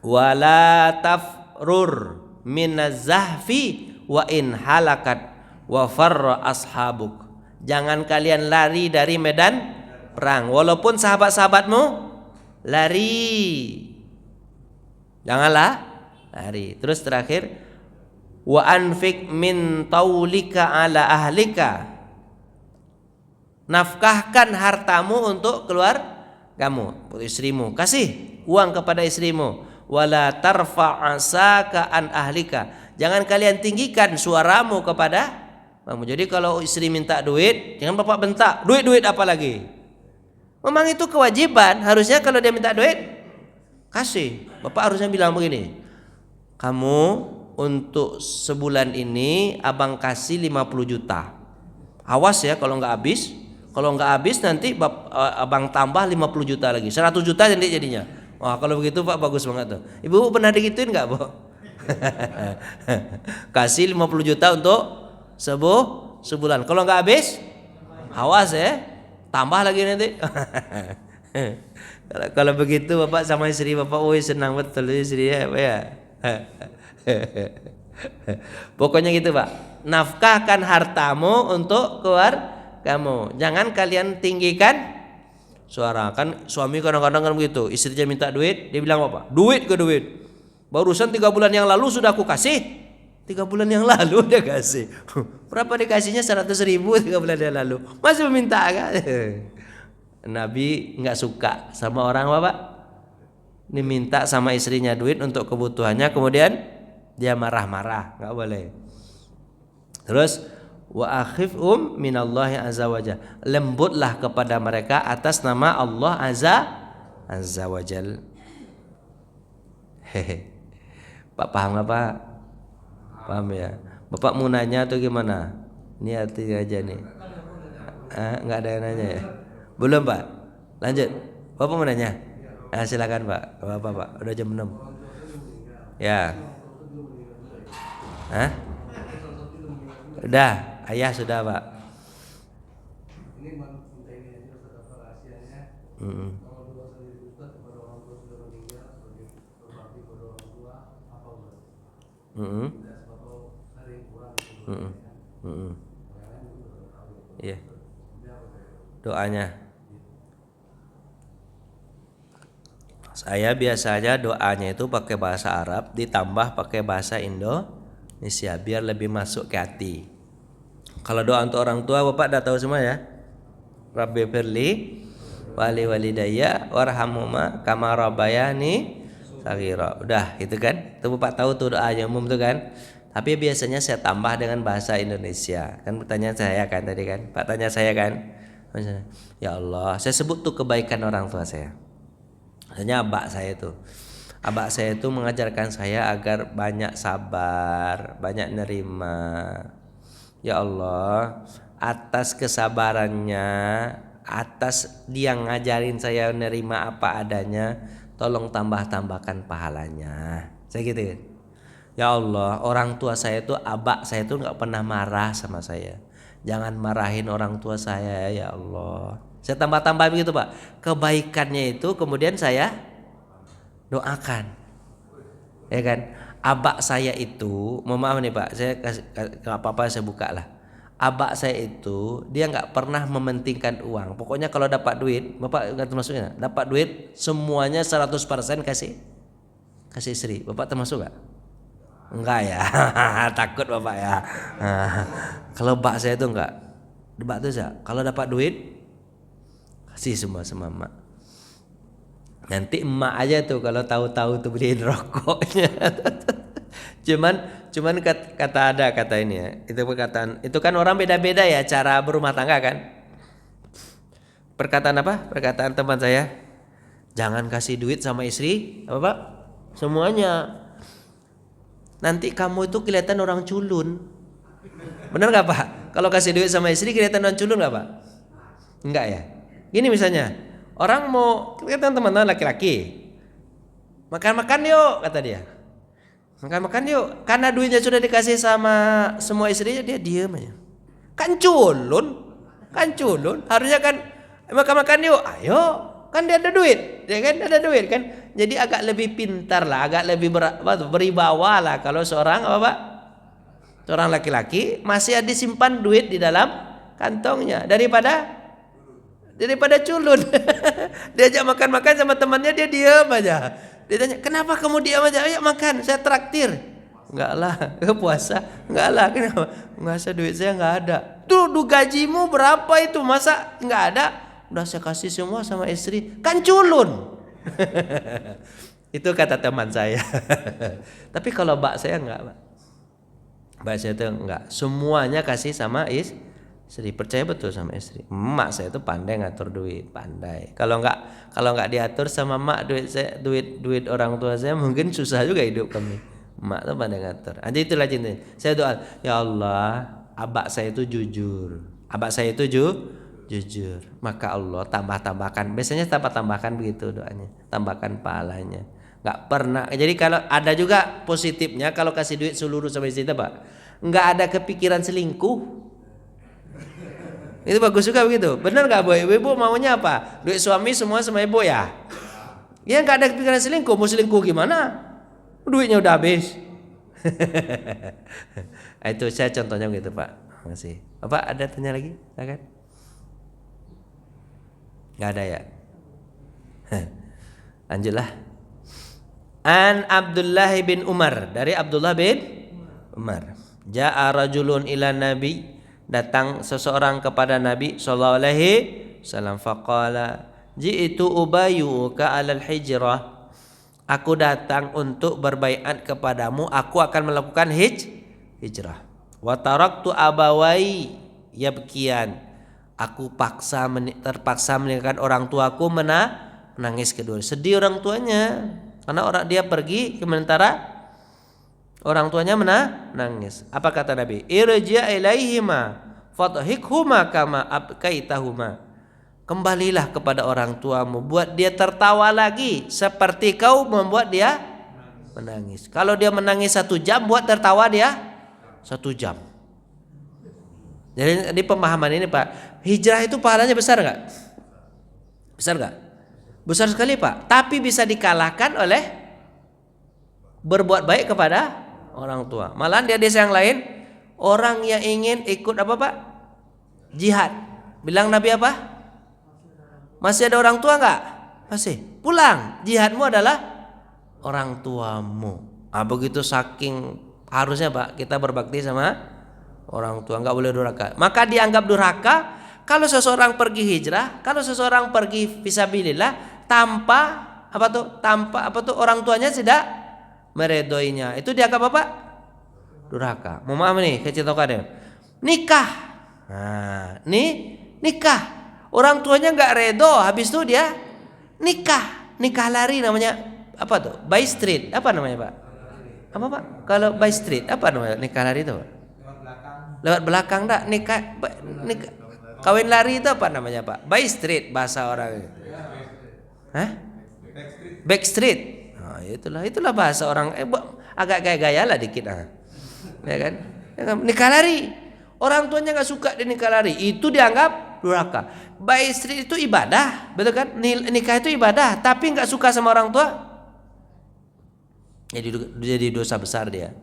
Speaker 1: Wala tafrur minazahfi wa in halakat wa farra ashabuk. Jangan kalian lari dari medan perang walaupun sahabat-sahabatmu lari. Janganlah lari. Terus terakhir, wa anfik min taulika ala ahlika. Nafkahkan hartamu untuk keluar kamu, untuk istrimu. Kasih uang kepada istrimu. Wala tarfa'asaka an ahlika. Jangan kalian tinggikan suaramu kepada kamu. Jadi kalau istri minta duit, jangan Bapak bentak. Duit apa lagi? Memang itu kewajiban. Harusnya kalau dia minta duit, Kasih. Bapak harusnya bilang begini, kamu untuk sebulan ini abang kasih 50 juta. Awas ya kalau nggak habis. Kalau nggak habis nanti abang tambah 50 juta lagi. 100 juta nanti jadinya. Wah kalau begitu Pak bagus banget tuh. Ibu pernah digituin nggak Bu? Kasih 50 juta untuk sebulan. Kalau nggak habis, awas ya. Tambah lagi nanti. Kalau begitu Bapak sama istri Bapak, senang betul istri ya, Pak ya. Pokoknya gitu Pak. Nafkahkan hartamu untuk keluargamu. Jangan kalian tinggikan suara. Kan suami kadang-kadang kan begitu. Istrinya minta duit, dia bilang apa? Duit ke duit. Barusan 3 bulan yang lalu sudah aku kasih. 3 bulan yang lalu dia kasih. Berapa dikasihnya? 100 ribu 3 bulan yang lalu. Masih meminta kan? Nabi nggak suka sama orang Bapak. Diminta sama istrinya duit untuk kebutuhannya, kemudian dia marah-marah, nggak boleh. Terus wa akhifhum minallahi azza wajal, lembutlah kepada mereka atas nama Allah azza wajal. Hehe. Pak paham nggak Pak? Paham ya. Bapak mau nanya tuh gimana? Ini arti aja nih. Nggak ada yang nanya ya? Belum Pak? Lanjut. Bapak mau nanya? Silakan Pak. Bapak Pak. Udah jam 6. Ya. Udah. Ayah sudah Pak. Iya. Doanya. Saya biasanya doanya itu pakai bahasa Arab ditambah pakai bahasa Indonesia biar lebih masuk ke hati. Kalau doa untuk orang tua Bapak udah tahu semua ya. Rabbi firli wali walidayya warhamhuma kama rabbayani shaghira. Udah itu kan? Itu Bapak tahu tuh doanya umum tuh kan? Tapi biasanya saya tambah dengan bahasa Indonesia. Kan pertanyaan saya kan tadi kan? Pak tanya saya kan? Ya Allah, saya sebut tuh kebaikan orang tua saya. Hanya abak saya itu mengajarkan saya agar banyak sabar, banyak nerima. Ya Allah, atas kesabarannya, atas dia ngajarin saya nerima apa adanya, tolong tambahkan pahalanya. Saya gitu. Ya Allah, orang tua saya itu, abak saya itu nggak pernah marah sama saya. Jangan marahin orang tua saya ya Allah. Saya tambah begitu Pak. Kebaikannya itu kemudian saya doakan. Ya kan? Abak saya itu, mohon maaf nih Pak, saya nggak apa-apa saya buka lah. Abak saya itu dia nggak pernah mementingkan uang. Pokoknya kalau dapat duit, Bapak nggak termasuknya. Dapat duit semuanya 100% kasih istri. Bapak termasuk nggak? Enggak ya. Takut Bapak ya. Kalau bak saya itu enggak. Bak itu saya kalau dapat duit kasih semua sama emak. Nanti emak aja tuh kalau tahu-tahu tuh beliin rokoknya. cuman kata ini ya. Itu perkataan, itu kan orang beda-beda ya cara berumah tangga kan. Perkataan apa? Perkataan teman saya. Jangan kasih duit sama istri, apa Pak? Semuanya. Nanti kamu itu kelihatan orang culun. Benar gak Pak? Kalau kasih duit sama istri kelihatan orang culun gak Pak? Enggak ya? Gini misalnya, orang mau, kita teman-teman laki-laki, makan-makan yuk kata dia. Makan-makan yuk. Karena duitnya sudah dikasih sama semua istrinya, dia diam aja. Kan culun. Harusnya kan makan-makan yuk. Ayo. Kan dia ada duit. Dia kan ada duit kan. Jadi agak lebih pintar lah, agak lebih beribawa lah kalau seorang apa Pak? Seorang laki-laki masih ada simpan duit di dalam kantongnya daripada culun. Diajak makan-makan sama temannya dia diam aja. Dia tanya, "Kenapa kamu diam aja? Ayo makan, saya traktir." "Enggak lah, puasa." "Enggak lah, kenapa?" "Enggak, saya duit saya enggak ada." "Tuh, gajimu berapa itu? Masa enggak ada?" "Udah saya kasih semua sama istri." "Kan culun." Itu kata teman saya. Tapi kalau mbak saya enggak, Mbak saya itu enggak. Semuanya kasih sama Istri percaya betul sama istri. Emak saya itu pandai ngatur duit, pandai. Kalau nggak diatur sama emak duit orang tua saya mungkin susah juga hidup kami. Emak tuh pandai ngatur. Jadi itulah cintanya. Saya doa, ya Allah, abak saya itu jujur. Abak saya itu jujur. Maka Allah tambahkan. Biasanya tambahkan begitu doanya. Tambahkan pahalanya. Nggak pernah. Jadi kalau ada juga positifnya kalau kasih duit seluruh sama istri itu, Pak. Nggak ada kepikiran selingkuh. Itu bagus juga begitu. Benar nggak Bu? Ibu maunya apa? Duit suami semua sama ibu ya? Ya nggak ada kepikiran selingkuh. Mau selingkuh gimana? Duitnya udah habis. Itu saya contohnya begitu Pak. Masih. Bapak ada tanya lagi? Silakan. Nggak ada ya? Lanjutlah. An Abdullah bin Umar, dari Abdullah bin Umar. Ja'a rajulun ila Nabi, datang seseorang kepada Nabi sallallahu alaihi wasallam, faqala ji'tu ubayyuka 'alal hijrah. Aku datang untuk berbaiat kepadamu, aku akan melakukan hijrah. Wa taraktu abawai yabkiyan. Aku terpaksa meninggalkan orang tuaku menangis kedua. Sedih orang tuanya karena dia pergi sementara orang tuanya menangis. Apa kata Nabi? Irja' ilaihima fadhikhuma kama abkaitahuma. Kembalilah kepada orang tuamu, buat dia tertawa lagi seperti kau membuat dia menangis. Kalau dia menangis 1 jam, buat tertawa dia 1 jam. Jadi di pemahaman ini Pak, hijrah itu pahalanya besar nggak? Besar nggak? Besar sekali Pak. Tapi bisa dikalahkan oleh berbuat baik kepada orang tua. Malahan di hadis yang lain, orang yang ingin ikut apa Pak? Jihad. Bilang Nabi apa? Masih ada orang tua nggak? Masih. Pulang. Jihadmu adalah orang tuamu. Begitu saking harusnya Pak kita berbakti sama orang tua, nggak boleh durhaka. Maka dianggap durhaka kalau seseorang pergi hijrah, kalau seseorang pergi fisabilillah tanpa orang tuanya tidak meredoinya, itu dianggap apa? Durhaka. Mau maaf nih, kecitokan nikah. Nah, nikah. Orang tuanya nggak redo, habis itu dia nikah lari namanya apa tuh? By street, apa namanya Pak? Apa Pak? Kalau by street apa namanya nikah lari itu Pak? Lewat belakang dak nikah kawin lari itu apa namanya Pak? By street bahasa orang. Hah? Backstreet. Nah, itulah bahasa orang agak gaya lah dikit ya kan? Nikah lari. Orang tuanya nggak suka di nikah lari, itu dianggap durhaka. By street itu ibadah, betul kan? Nikah itu ibadah, tapi nggak suka sama orang tua, jadi dosa besar dia.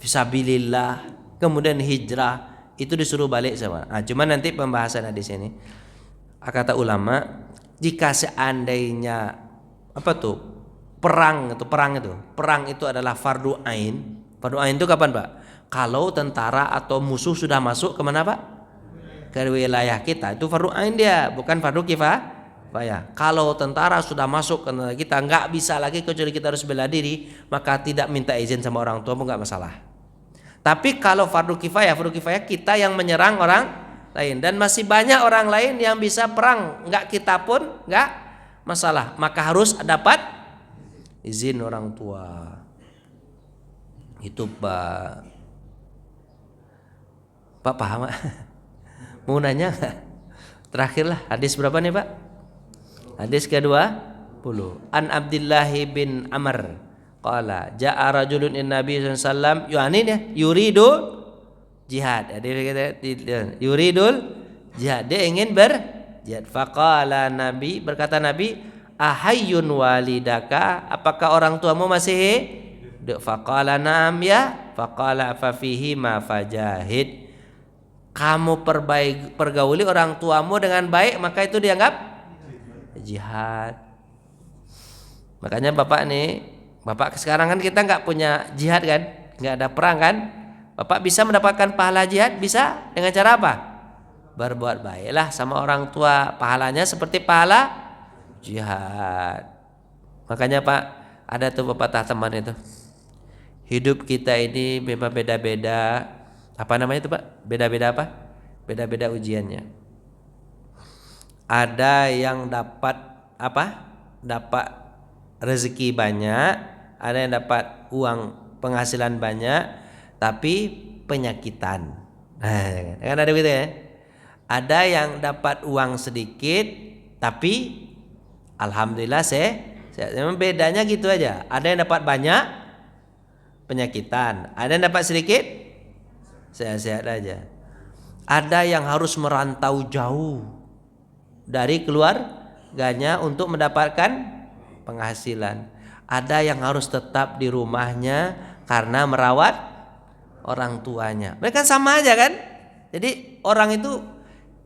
Speaker 1: Fisabilillah, kemudian hijrah itu disuruh balik sama. Cuman nanti pembahasan di sini. Kata ulama, jika seandainya perang itu adalah fardu ain. Fardu ain itu kapan Pak? Kalau tentara atau musuh sudah masuk kemana Pak? Ke wilayah kita, itu fardu ain dia, bukan fardu kifayah. Kalau tentara sudah masuk ke negara kita, nggak bisa lagi kecuali kita harus bela diri, maka tidak minta izin sama orang tua pun nggak masalah. Tapi kalau fardu kifayah kita yang menyerang orang lain dan masih banyak orang lain yang bisa perang, nggak kita pun nggak masalah, maka harus dapat izin orang tua. Itu Pak paham? Mau nanya nggak? Terakhirlah hadis berapa nih Pak? Hadis ke-20. An Abdullah bin Amr qala ja'a rajulun in Nabi sallallahu alaihi wasallam yuridu jihad. Yuridul jihad, dia ingin berjihad. Faqala Nabi, berkata Nabi, ahayyun walidaka, apakah orang tuamu masih hidup? Faqala na'am ya. Faqala fa fihi ma fajahid. Kamu pergauli orang tuamu dengan baik, maka itu dianggap jihad. Makanya Bapak sekarang kan kita nggak punya jihad kan, nggak ada perang kan. Bapak bisa mendapatkan pahala jihad, bisa dengan cara apa? Berbuat baiklah sama orang tua, pahalanya seperti pahala jihad. Makanya Pak, ada tuh pepatah teman itu, hidup kita ini memang beda-beda. Apa namanya itu Pak? Beda-beda apa? Beda-beda ujiannya. Ada yang dapat apa? Dapat rezeki banyak, ada yang dapat uang penghasilan banyak, tapi penyakitan. Kan ada gitu ya. Ada yang dapat uang sedikit, tapi alhamdulillah sehat. Memang bedanya gitu aja. Ada yang dapat banyak, penyakitan. Ada yang dapat sedikit, sehat-sehat aja. Ada yang harus merantau jauh dari keluarganya untuk mendapatkan penghasilan. Ada yang harus tetap di rumahnya karena merawat orang tuanya. Mereka sama aja kan? Jadi orang itu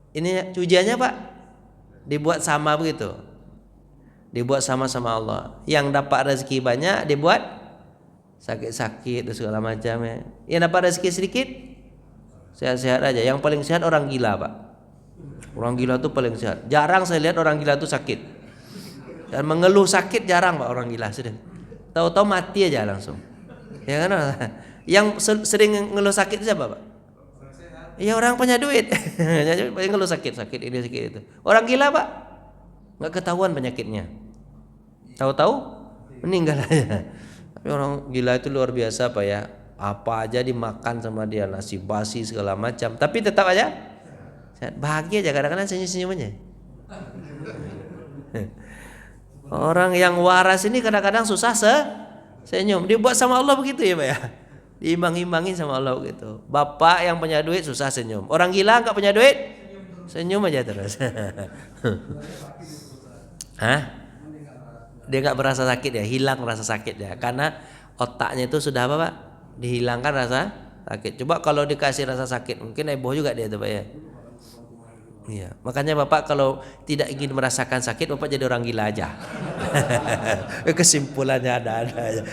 Speaker 1: ini ujiannya Pak dibuat sama begitu. Dibuat sama-sama Allah. Yang dapat rezeki banyak dibuat sakit-sakit dan segala macam ya. Yang dapat rezeki sedikit sehat-sehat aja. Yang paling sehat orang gila Pak. Orang gila tuh paling sehat. Jarang saya lihat orang gila tuh sakit. Dan mengeluh sakit jarang Pak orang gila. Sudah. Tahu-tahu mati aja langsung. Ya kan? Yang sering ngeluh sakit siapa Pak? Ya orang punya duit. Paling ngeluh sakit ini sakit itu. Orang gila Pak nggak ketahuan penyakitnya. Tahu-tahu meninggal aja. Tapi orang gila itu luar biasa Pak ya. Apa aja dimakan sama dia, nasi basi segala macam, tapi tetap aja bahagia aja, kadang-kadang senyum-senyum aja. Orang yang waras ini kadang-kadang susah senyum. Dibuat sama Allah begitu ya Pak ya. Diimbang-imbangin sama Allah begitu. Bapak yang punya duit susah senyum. Orang gila nggak punya duit senyum aja terus. Hah? Dia nggak merasa sakit ya, hilang rasa sakit ya, karena otaknya itu sudah apa Pak? Dihilangkan rasa sakit. Coba kalau dikasih rasa sakit, mungkin heboh juga dia tuh Pak ya. Iya, makanya Bapak kalau tidak ingin merasakan sakit, Bapak jadi orang gila aja. Kesimpulannya ada aja.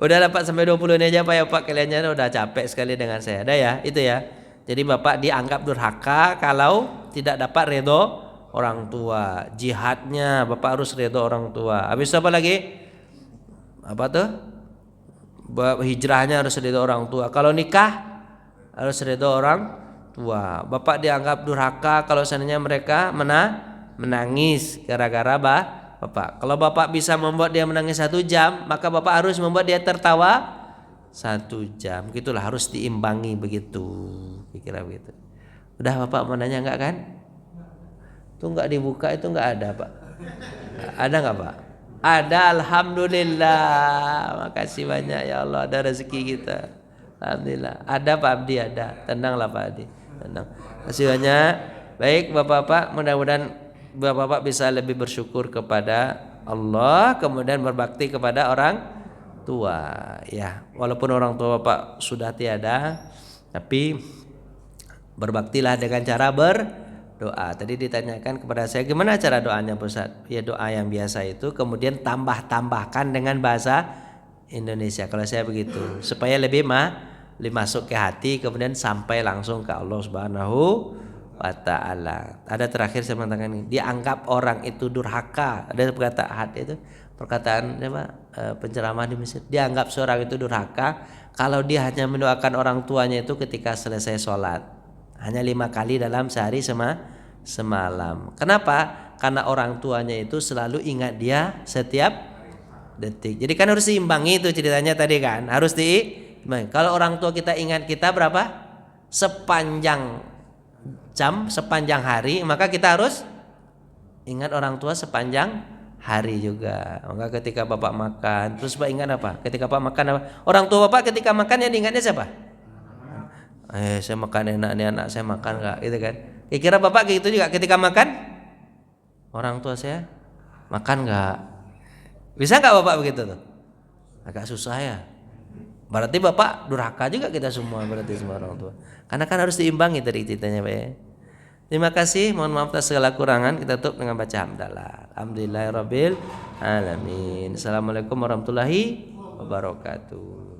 Speaker 1: Udah dapat sampai 20 ini aja Pak ya Pak, kaliannya udah capek sekali dengan saya. Ada ya, itu ya. Jadi Bapak dianggap durhaka kalau tidak dapat ridho orang tua. Jihadnya Bapak harus ridho orang tua. Habis apa lagi? Apa tuh? Hijrahnya harus ridho orang tua. Kalau nikah harus ridho orang tua. Bapak dianggap durhaka kalau seandainya mereka menangis gara-gara Bapak. Kalau Bapak bisa membuat dia menangis 1 jam, maka Bapak harus membuat dia tertawa 1 jam. Gitulah, harus diimbangi begitu. Kira begitu. Udah Bapak mau nanya enggak kan? Itu enggak dibuka, itu enggak ada Pak. Ada enggak Pak? Ada, alhamdulillah. Makasih banyak ya Allah, ada rezeki kita. Alhamdulillah. Ada Pak Abdi, ada. Tenanglah Pak Abdi. Tenang. Kasih banyak. Baik Bapak-bapak, mudah-mudahan Bapak-bapak bisa lebih bersyukur kepada Allah, kemudian berbakti kepada orang tua. Ya, walaupun orang tua Bapak sudah tiada, tapi berbaktilah dengan cara doa. Tadi ditanyakan kepada saya gimana cara doanya Ustaz? Ya doa yang biasa itu, kemudian tambahkan dengan bahasa Indonesia. Kalau saya begitu, supaya lebih masuk ke hati, kemudian sampai langsung ke Allah Subhanahu wa Ta'ala. Ada terakhir saya mengatakan ini, dianggap orang itu durhaka. Ada perkataan penceramah di Mesir, dianggap seorang itu durhaka kalau dia hanya mendoakan orang tuanya itu ketika selesai sholat. Hanya 5 kali dalam sehari semalam. Kenapa? Karena orang tuanya itu selalu ingat dia setiap detik. Jadi kan harus diimbangi itu ceritanya tadi kan. Harus diimbangi. Kalau orang tua kita ingat kita berapa? Sepanjang jam, sepanjang hari, maka kita harus ingat orang tua sepanjang hari juga. Maka ketika Bapak makan, terus Bapak ingat apa? Ketika Bapak makan apa? Orang tua Bapak ketika makan yang diingatnya siapa? Saya makan enak nih, anak saya makan enggak, gitu kan. Kira Bapak kayak gitu juga ketika makan? Orang tua saya makan enggak? Bisa enggak Bapak begitu tuh? Agak susah ya. Berarti Bapak durhaka juga kita semua, berarti semua orang tua. Karena kan harus diimbangi tadi ceritanya Pak ya. Terima kasih, mohon maaf atas segala kurangan. Kita tutup dengan baca hamdalah. Alhamdulillahirabbil alamin. Assalamualaikum warahmatullahi wabarakatuh.